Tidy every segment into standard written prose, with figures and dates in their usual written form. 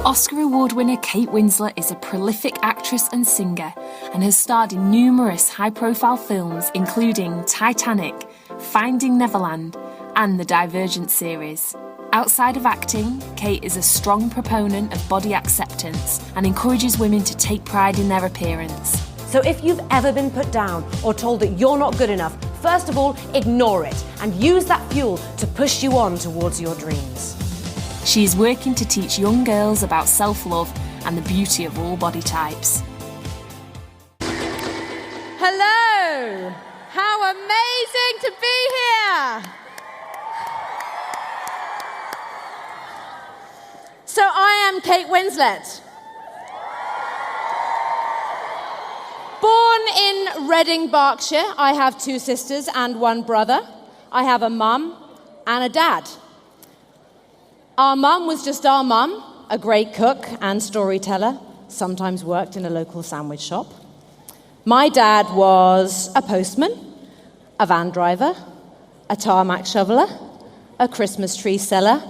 Oscar Award winner Kate Winslet is a prolific actress and singer and has starred in numerous high-profile films including Titanic, Finding Neverland and the Divergent series. Outside of acting, Kate is a strong proponent of body acceptance and encourages women to take pride in their appearance. So if you've ever been put down or told that you're not good enough, first of all, ignore it and use that fuel to push you on towards your dreams. She is working to teach young girls about self-love and the beauty of all body types. Hello! How amazing to be here! So I am Kate Winslet. Born in Reading, Berkshire, I have 2 sisters and 1 brother. I have a mum and a dad. Our mum was just our mum, a great cook and storyteller, sometimes worked in a local sandwich shop. My dad was a postman, a van driver, a tarmac shoveler, a Christmas tree seller,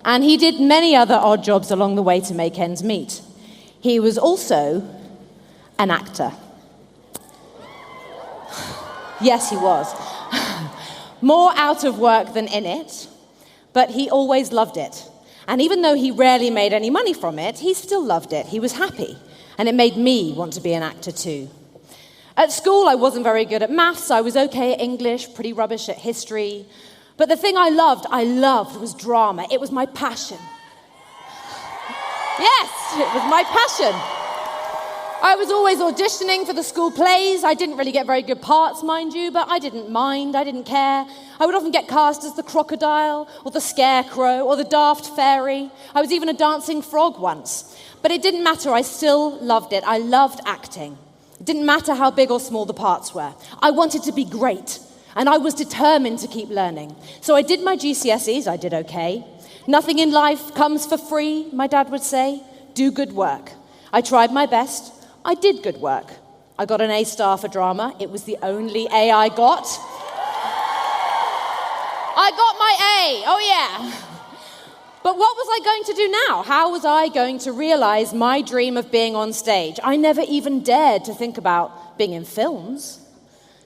and he did many other odd jobs along the way to make ends meet. He was also an actor. Yes, he was. More out of work than in it, but he always loved it. And even though he rarely made any money from it, he still loved it. He was happy. And it made me want to be an actor too. At school, I wasn't very good at maths. I was okay at English, pretty rubbish at history. But the thing I loved was drama. It was my passion. Yes, it was my passion. I was always auditioning for the school plays. I didn't really get very good parts, mind you, but I didn't mind. I didn't care. I would often get cast as the crocodile or the scarecrow or the daft fairy. I was even a dancing frog once. But it didn't matter. I still loved it. I loved acting. It didn't matter how big or small the parts were. I wanted to be great, and I was determined to keep learning. So I did my GCSEs. I did okay. Nothing in life comes for free, my dad would say. Do good work. I tried my best. I did good work. I got an A star for drama. It was the only A I got. I got my A, oh yeah. But what was I going to do now? How was I going to realize my dream of being on stage? I never even dared to think about being in films.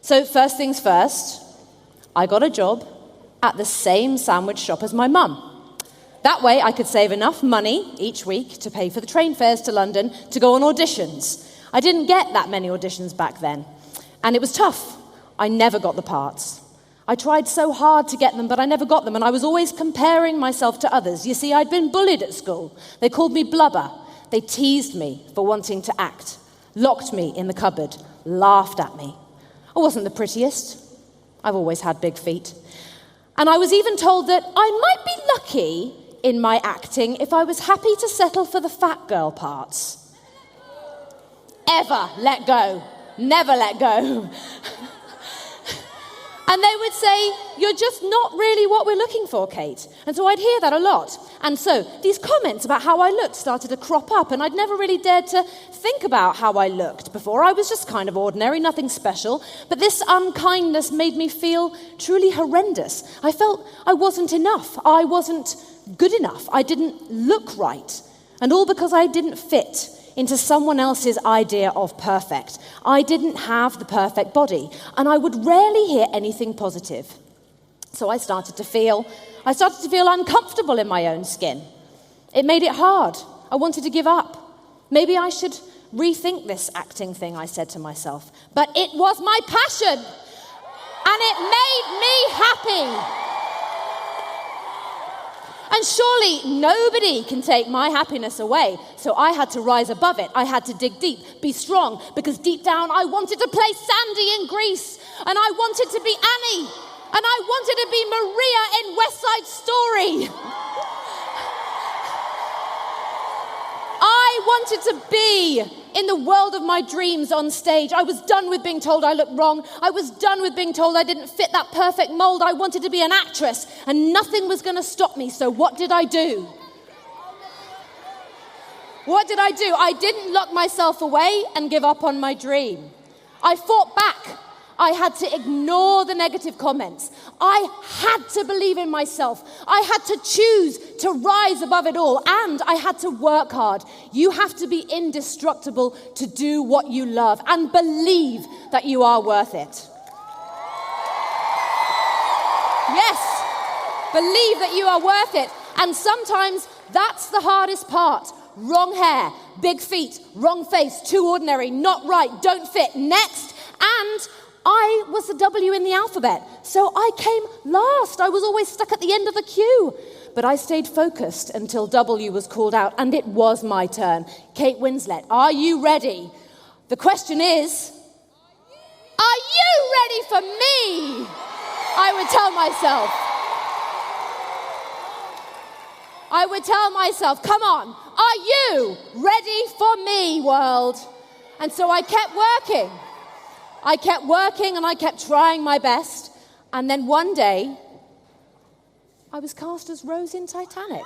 So first things first, I got a job at the same sandwich shop as my mum. That way I could save enough money each week to pay for the train fares to London to go on auditions. I didn't get that many auditions back then, and it was tough. I never got the parts. I tried so hard to get them, but I never got them, and I was always comparing myself to others. You see, I'd been bullied at school. They called me blubber. They teased me for wanting to act, locked me in the cupboard, laughed at me. I wasn't the prettiest. I've always had big feet. And I was even told that I might be lucky in my acting if I was happy to settle for the fat girl parts. Ever let go. Never let go. And they would say, you're just not really what we're looking for, Kate. And so I'd hear that a lot. And so these comments about how I looked started to crop up, and I'd never really dared to think about how I looked before. I was just kind of ordinary, nothing special. But this unkindness made me feel truly horrendous. I felt I wasn't enough. I wasn't good enough. I didn't look right. And all because I didn't fit into someone else's idea of perfect. I didn't have the perfect body, and I would rarely hear anything positive. So I started to feel uncomfortable in my own skin. It made it hard. I wanted to give up. Maybe I should rethink this acting thing, I said to myself. But it was my passion, and it made me happy. And surely nobody can take my happiness away. So I had to rise above it. I had to dig deep, be strong, because deep down I wanted to play Sandy in Grease, and I wanted to be Annie, and I wanted to be Maria in West Side Story. I wanted to be in the world of my dreams on stage. I was done with being told I looked wrong. I was done with being told I didn't fit that perfect mold. I wanted to be an actress, and nothing was going to stop me. So what did I do? What did I do? I didn't lock myself away and give up on my dream. I fought back. I had to ignore the negative comments. I had to believe in myself. I had to choose to rise above it all, and I had to work hard. You have to be indestructible to do what you love and believe that you are worth it. Yes, believe that you are worth it. And sometimes that's the hardest part. Wrong hair, big feet, wrong face, too ordinary, not right, don't fit, next. And I was the W in the alphabet, so I came last. I was always stuck at the end of the queue. But I stayed focused until W was called out, and it was my turn. Kate Winslet, are you ready? The question is, are you ready for me? I would tell myself. I would tell myself, come on, are you ready for me, world? And so I kept working. I kept working and I kept trying my best. And then one day, I was cast as Rose in Titanic.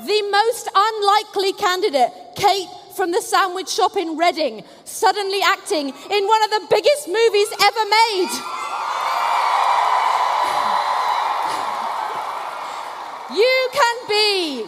The most unlikely candidate, Kate from the sandwich shop in Reading, suddenly acting in one of the biggest movies ever made.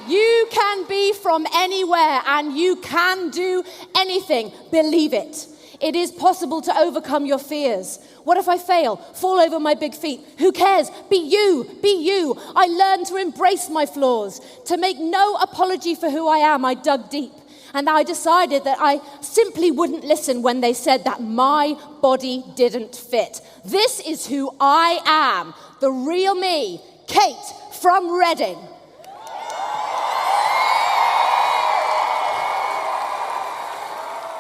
You can be from anywhere, and you can do anything. Believe it. It is possible to overcome your fears. What if I fail? Fall over my big feet. Who cares? Be you. Be you. I learned to embrace my flaws, to make no apology for who I am. I dug deep. And I decided that I simply wouldn't listen when they said that my body didn't fit. This is who I am. The real me. Kate from Reading.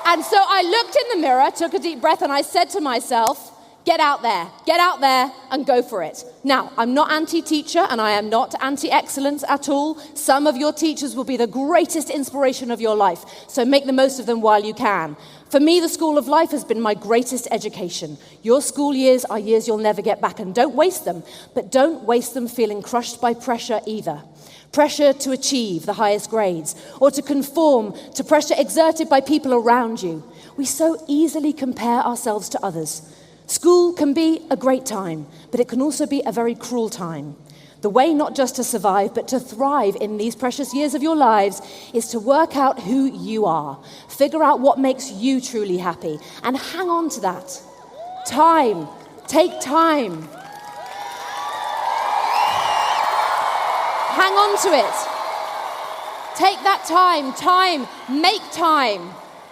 And so I looked in the mirror, took a deep breath, and I said to myself, get out there and go for it. Now, I'm not anti-teacher and I am not anti-excellence at all. Some of your teachers will be the greatest inspiration of your life, so make the most of them while you can. For me, the school of life has been my greatest education. Your school years are years you'll never get back, and don't waste them, but don't waste them feeling crushed by pressure either. Pressure to achieve the highest grades, or to conform to pressure exerted by people around you. We so easily compare ourselves to others. School can be a great time, but it can also be a very cruel time. The way not just to survive, but to thrive in these precious years of your lives is to work out who you are, figure out what makes you truly happy, and hang on to that. Time. Take time. Hang on to it. Take that time.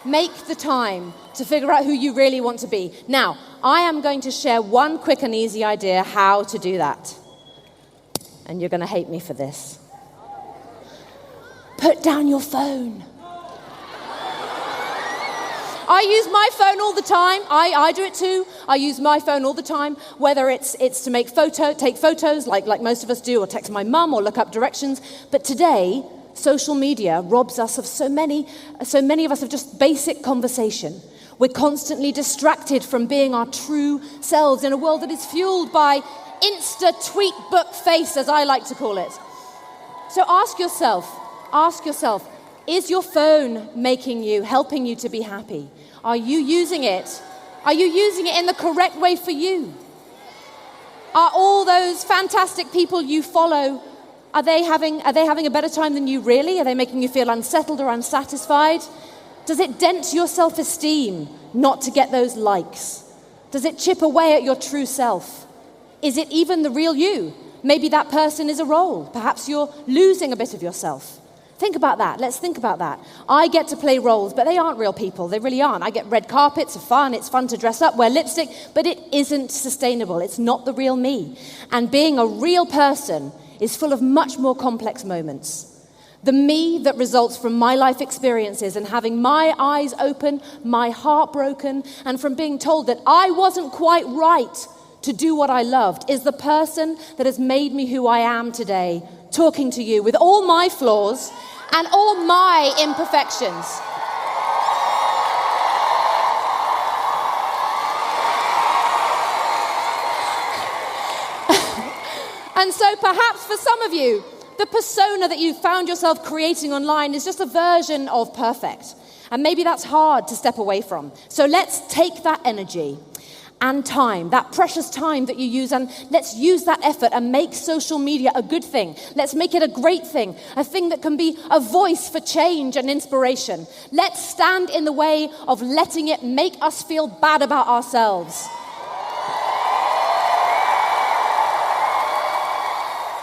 Make the time to figure out who you really want to be. Now, I am going to share one quick and easy idea how to do that. And you're going to hate me for this. Put down your phone. I use my phone all the time. I do it too. I use my phone all the time, whether it's to take photos like most of us do, or text my mum, or look up directions. But today, social media robs us of so many of us of just basic conversation. We're constantly distracted from being our true selves in a world that is fueled by Insta-tweet book face, as I like to call it. So ask yourself, is your phone helping you to be happy? Are you using it? Are you using it in the correct way for you? Are all those fantastic people you follow, are they having a better time than you really? Are they making you feel unsettled or unsatisfied? Does it dent your self-esteem not to get those likes? Does it chip away at your true self? Is it even the real you? Maybe that person is a role. Perhaps you're losing a bit of yourself. Think about that. Let's think about that. I get to play roles, but they aren't real people. They really aren't. I get red carpets of fun. It's fun to dress up, wear lipstick, but it isn't sustainable. It's not the real me. And being a real person is full of much more complex moments. The me that results from my life experiences and having my eyes open, my heart broken, and from being told that I wasn't quite right to do what I loved is the person that has made me who I am today, talking to you with all my flaws and all my imperfections. And so perhaps for some of you, the persona that you found yourself creating online is just a version of perfect. And maybe that's hard to step away from. So let's take that energy and time, that precious time that you use, and let's use that effort and make social media a good thing. Let's make it a great thing, a thing that can be a voice for change and inspiration. Let's stand in the way of letting it make us feel bad about ourselves.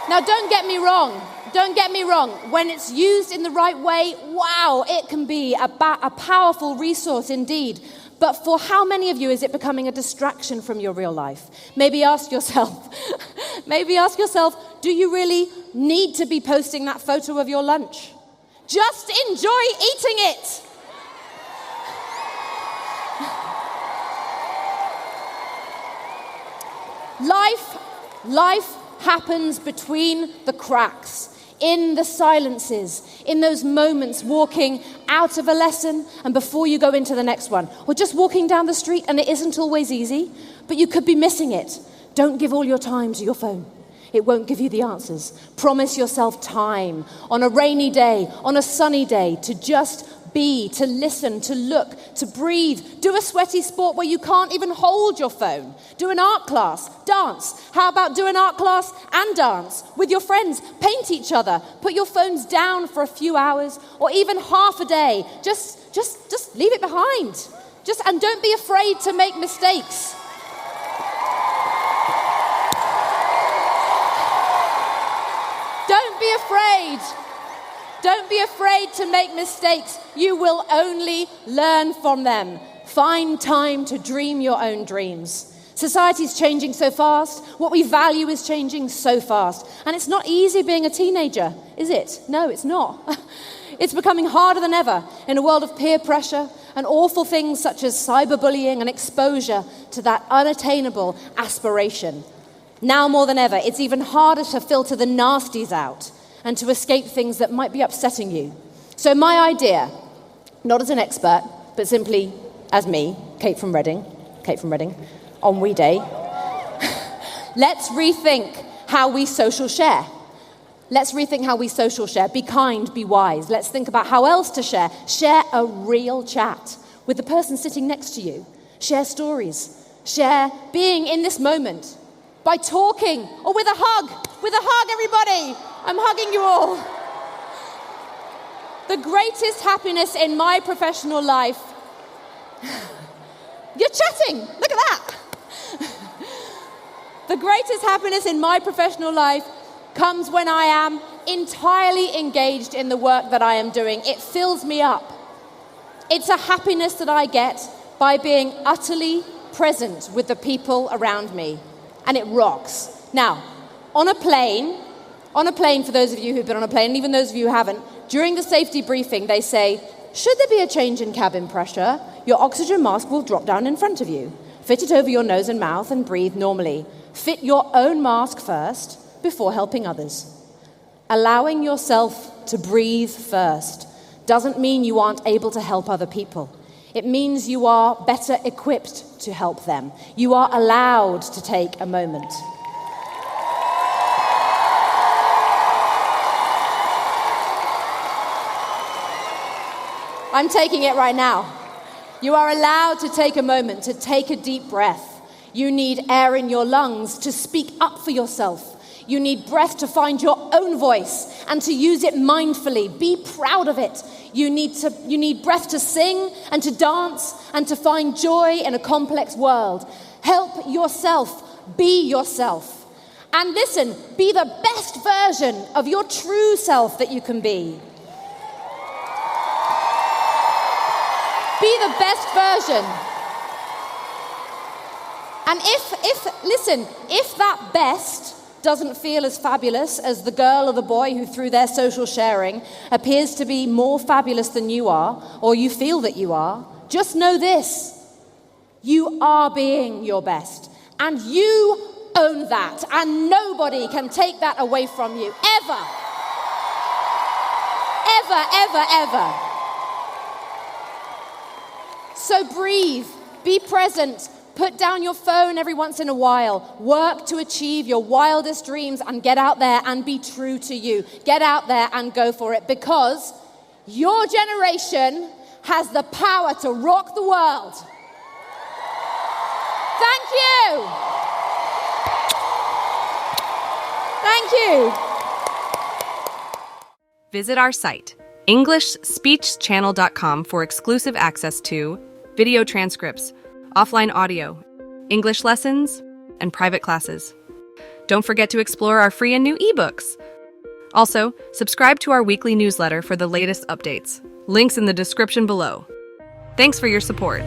Now, don't get me wrong. Don't get me wrong. When it's used in the right way, wow, it can be a powerful resource indeed. But for how many of you is it becoming a distraction from your real life? Maybe ask yourself, do you really need to be posting that photo of your lunch? Just enjoy eating it. Life happens between the cracks, in the silences, in those moments walking out of a lesson and before you go into the next one, or just walking down the street, and it isn't always easy, but you could be missing it. Don't give all your time to your phone. It won't give you the answers. Promise yourself time on a rainy day, on a sunny day, to just be, to listen, to look, to breathe. Do a sweaty sport where you can't even hold your phone. Do an art class, dance. How about do an art class and dance with your friends? Paint each other. Put your phones down for a few hours or even half a day. Just leave it behind. And don't be afraid to make mistakes. Don't be afraid. Don't be afraid to make mistakes. You will only learn from them. Find time to dream your own dreams. Society's changing so fast. What we value is changing so fast. And it's not easy being a teenager, is it? No, it's not. It's becoming harder than ever in a world of peer pressure and awful things such as cyberbullying and exposure to that unattainable aspiration. Now more than ever, it's even harder to filter the nasties out and to escape things that might be upsetting you. So my idea, not as an expert, but simply as me, Kate from Reading, on We Day, let's rethink how we social share. Be kind, be wise. Let's think about how else to share. Share a real chat with the person sitting next to you. Share stories. Share being in this moment by talking or with a hug. With a hug, everybody. I'm hugging you all. The greatest happiness in my professional life. You're chatting. Look at that. The greatest happiness in my professional life comes when I am entirely engaged in the work that I am doing. It fills me up. It's a happiness that I get by being utterly present with the people around me. And it rocks. Now, on a plane, for those of you who've been on a plane, and even those of you who haven't, during the safety briefing, they say, should there be a change in cabin pressure, your oxygen mask will drop down in front of you. Fit it over your nose and mouth and breathe normally. Fit your own mask first before helping others. Allowing yourself to breathe first doesn't mean you aren't able to help other people. It means you are better equipped to help them. You are allowed to take a moment. I'm taking it right now. You are allowed to take a moment, to take a deep breath. You need air in your lungs to speak up for yourself. You need breath to find your own voice and to use it mindfully. Be proud of it. You need breath to sing and to dance and to find joy in a complex world. Help yourself. Be yourself. And listen, be the best version of your true self that you can be. Be the best version. And if that best doesn't feel as fabulous as the girl or the boy who, through their social sharing, appears to be more fabulous than you are, or you feel that you are, just know this. You are being your best. And you own that. And nobody can take that away from you. Ever. Ever, ever, ever. So breathe. Be present. Put down your phone every once in a while. Work to achieve your wildest dreams and get out there and be true to you. Get out there and go for it, because your generation has the power to rock the world. Thank you. Thank you. Visit our site, EnglishSpeechChannel.com, for exclusive access to video transcripts, offline audio, English lessons, and private classes. Don't forget to explore our free and new ebooks. Also, subscribe to our weekly newsletter for the latest updates. Links in the description below. Thanks for your support.